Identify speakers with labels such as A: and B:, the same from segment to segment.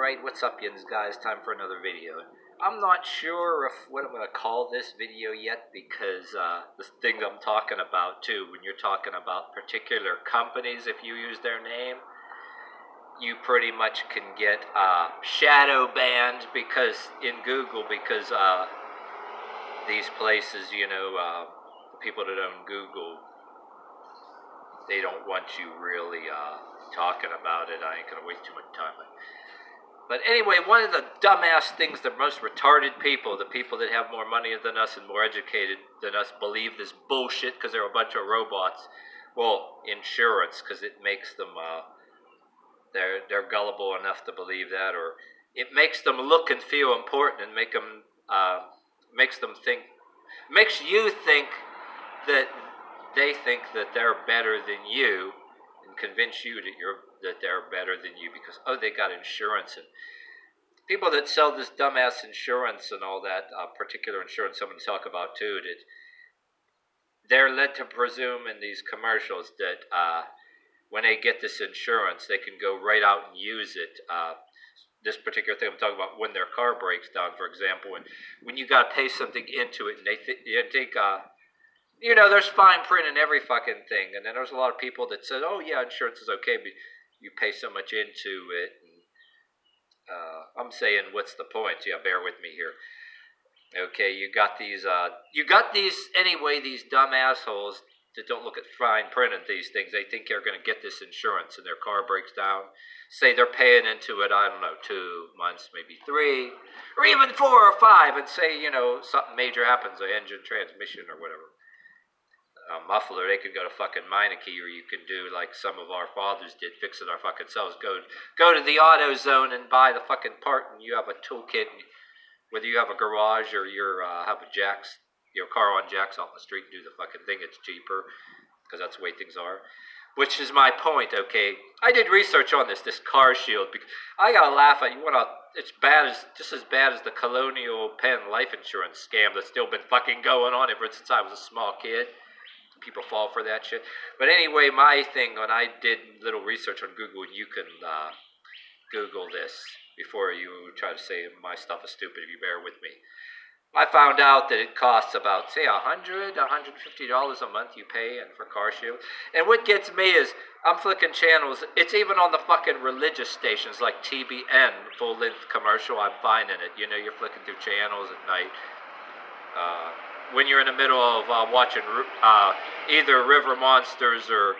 A: Alright, what's up yins guys? Time for another video. I'm not sure if what I'm going to call this video yet because the thing I'm talking about too, when you're talking about particular companies, if you use their name, you pretty much can get shadow banned because in Google because these places, you know, the people that own Google, they don't want you really talking about it. I ain't going to waste too much time. But anyway, one of the dumbass things the most retarded people, the people that have more money than us and more educated than us, believe this bullshit because they're a bunch of robots. Well, insurance, because it makes them, they're gullible enough to believe that, or it makes them look and feel important and makes you think that they think that they're better than you, and convince you that they're better than you because, oh, they got insurance. And people that sell this dumbass insurance and all that, particular insurance I'm going to talk about too, that they're led to presume in these commercials that when they get this insurance, they can go right out and use it. This particular thing I'm talking about, when their car breaks down, for example, and when you got to pay something into it, and they think, you know, there's fine print in every fucking thing. And then there's a lot of people that said, oh, yeah, insurance is okay, but you pay so much into it. And, I'm saying, what's the point? Yeah, bear with me here. Okay, you got these anyway, these dumb assholes that don't look at fine print in these things. They think they're going to get this insurance and their car breaks down. Say they're paying into it, I don't know, 2 months, maybe 3, or even 4 or 5. And say, you know, something major happens, an engine, transmission, or whatever. A muffler, they could go to fucking Meineke, or you can do like some of our fathers did, fix it our fucking selves. Go to the AutoZone and buy the fucking part, and you have a toolkit. And whether you have a garage or you have a your car on jacks off the street and do the fucking thing, it's cheaper because that's the way things are. Which is my point. Okay, I did research on this CarShield because I gotta laugh at you. It's just as bad as the Colonial Penn life insurance scam that's still been fucking going on ever since I was a small kid. People fall for that shit. But anyway, my thing, when I did little research on Google, and you can Google this before you try to say my stuff is stupid, if you bear with me. I found out that it costs about, say, $100, $150 a month you pay for CarShield. And what gets me is, I'm flicking channels, it's even on the fucking religious stations like TBN, full-length commercial, I'm finding it. You know, you're flicking through channels at night. When you're in the middle of watching either River Monsters or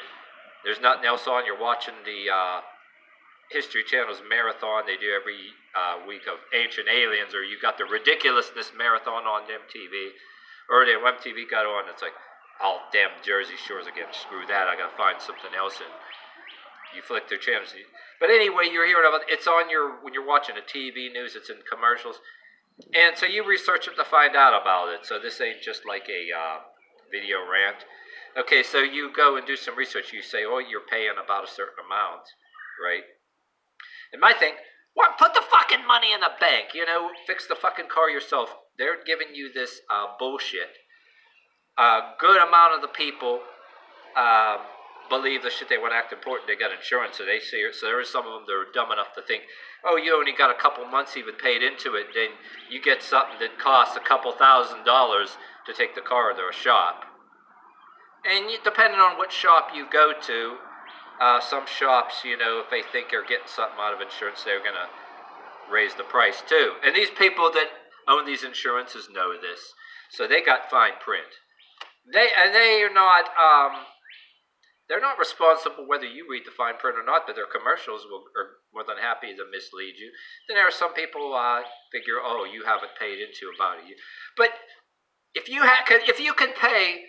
A: there's nothing else on, you're watching the History Channel's marathon they do every week of Ancient Aliens, or you got the Ridiculousness marathon on MTV, or the MTV got on, it's like, oh, damn, Jersey Shores again, screw that, I gotta find something else, and you flick through channels. But anyway, you're hearing about it's on when you're watching the TV news, it's in commercials. And so you research it to find out about it. So this ain't just like a video rant. Okay, so you go and do some research. You say, oh, you're paying about a certain amount, right? And my thing, what? Put the fucking money in the bank. You know, fix the fucking car yourself. They're giving you this bullshit. A good amount of the people believe the shit they want to act important. They got insurance, so they see it. So there is some of them that are dumb enough to think, oh, you only got a couple months even paid into it, then you get something that costs a couple $1,000 to take the car to a shop. And depending on what shop you go to, some shops, you know, if they think they're getting something out of insurance, they're going to raise the price too. And these people that own these insurances know this, so they got fine print. They are not. They're not responsible whether you read the fine print or not, but their commercials are more than happy to mislead you. Then there are some people figure, oh, you haven't paid into about a year. But if you can pay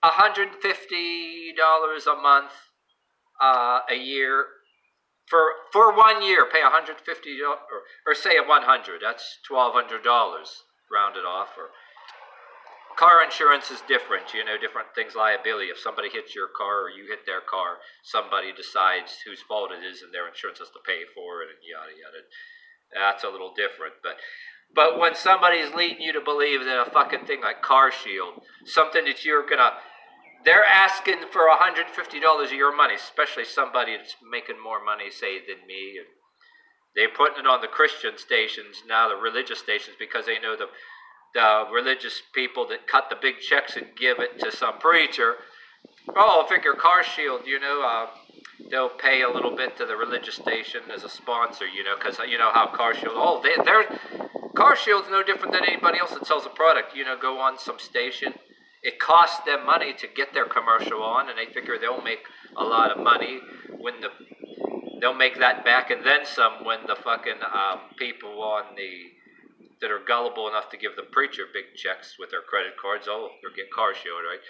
A: $150 a month a year for 1 year, pay $150 or say $100, that's $1,200 rounded off. Or car insurance is different, you know, different things, liability. If somebody hits your car or you hit their car, somebody decides whose fault it is and their insurance has to pay for it and yada yada. That's a little different. But when somebody's leading you to believe that a fucking thing like CarShield, something that they're asking for $150 of your money, especially somebody that's making more money, say, than me, and They're putting it on the Christian stations now, the religious stations, because they know the religious people that cut the big checks and give it to some preacher. Oh, I figure CarShield, they'll pay a little bit to the religious station as a sponsor, because you know how CarShield, they're CarShield's no different than anybody else that sells a product. Go on some station. It costs them money to get their commercial on, and they figure they'll make a lot of money when they'll make that back and then some when the fucking people that are gullible enough to give the preacher big checks with their credit cards, they'll get CarShield, right?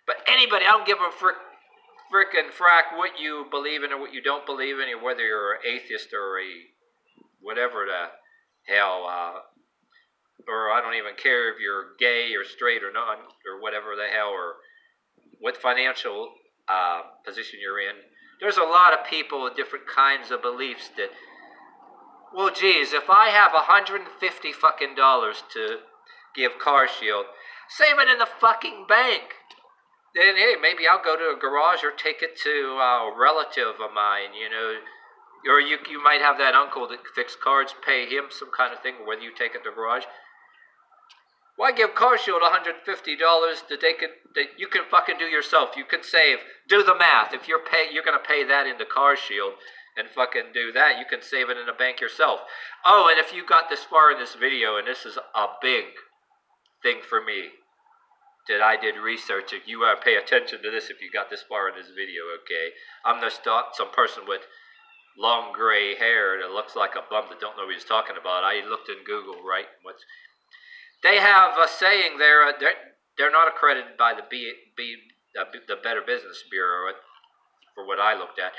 A: But anybody, I don't give a frickin' frack what you believe in or what you don't believe in, or whether you're an atheist or a whatever the hell, or I don't even care if you're gay or straight or not, or whatever the hell, or what financial position you're in. There's a lot of people with different kinds of beliefs that, well, geez, if I have $150 fucking to give CarShield, save it in the fucking bank. Then, hey, maybe I'll go to a garage or take it to a relative of mine, or you might have that uncle that fixes cars, pay him some kind of thing, whether you take it to the garage. Why give CarShield $150 that you can fucking do yourself? You can save. Do the math. If you're going to pay that into CarShield and fucking do that, you can save it in a bank yourself. Oh, and if you got this far in this video, and this is a big thing for me, that I did research, if you pay attention to this if you got this far in this video, okay? I'm just some person with long gray hair that looks like a bum that don't know what he's talking about. I looked in Google, right? They have a saying there. They're not accredited by the Better Business Bureau for what I looked at.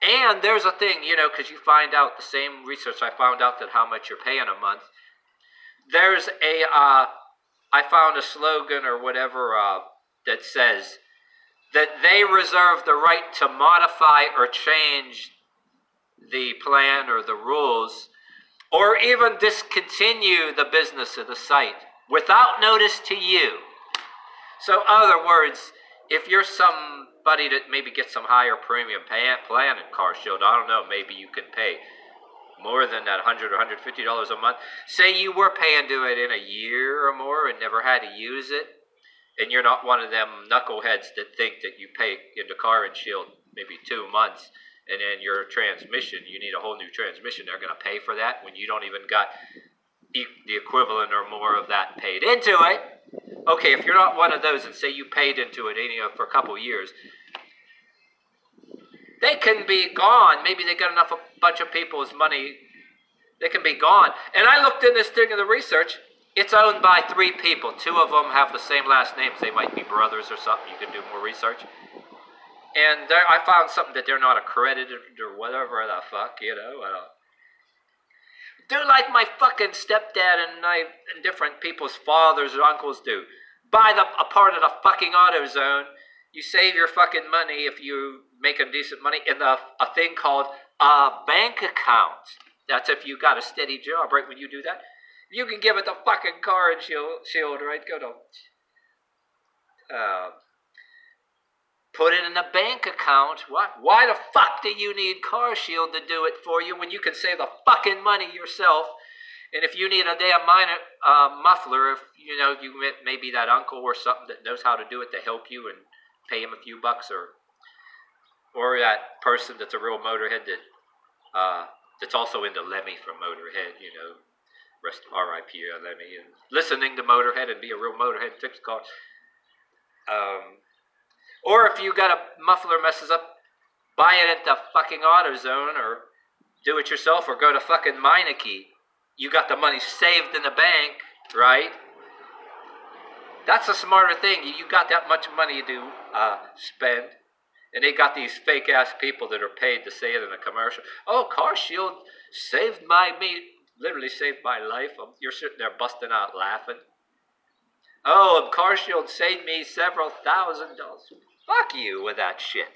A: And there's a thing, because you find out the same research. I found out that how much you're paying a month. There's I found a slogan or whatever that says that they reserve the right to modify or change the plan or the rules, or even discontinue the business of the site without notice to you. So, in other words, if you're somebody that maybe gets some higher premium plan in CarShield, I don't know, maybe you can pay more than that $100 or $150 a month. Say you were paying to it in a year or more and never had to use it, and you're not one of them knuckleheads that think that you pay into CarShield maybe 2 months, and then your transmission, you need a whole new transmission. They're going to pay for that when you don't even got the equivalent or more of that paid into it. Okay, if you're not one of those and say you paid into it for a couple years, they can be gone. Maybe they got enough, a bunch of people's money, they can be gone. And I looked in this thing in the research. It's owned by 3 people. 2 of them have the same last names. They might be brothers or something. You can do more research. And I found something that they're not accredited or whatever the fuck, Do like my fucking stepdad and different people's fathers or uncles do. Buy a part of the fucking AutoZone. You save your fucking money if you making decent money in a thing called a bank account. That's if you got a steady job, right? When you do that, you can give it the fucking CarShield, right? Go to put it in a bank account. What? Why the fuck do you need CarShield to do it for you when you can save the fucking money yourself? And if you need a damn muffler, if you maybe that uncle or something that knows how to do it to help you and pay him a few bucks, or that person that's a real motorhead that's also into Lemmy from Motorhead, rest R.I.P. Lemmy, and listening to Motorhead and be a real Motorhead fix cars. Or if you got a muffler messes up, buy it at the fucking AutoZone or do it yourself or go to fucking Meineke. You got the money saved in the bank, right? That's a smarter thing. You got that much money to spend. And they got these fake-ass people that are paid to say it in a commercial. Oh, CarShield literally saved my life. You're sitting there busting out laughing. Oh, CarShield saved me several $1,000s. Fuck you with that shit.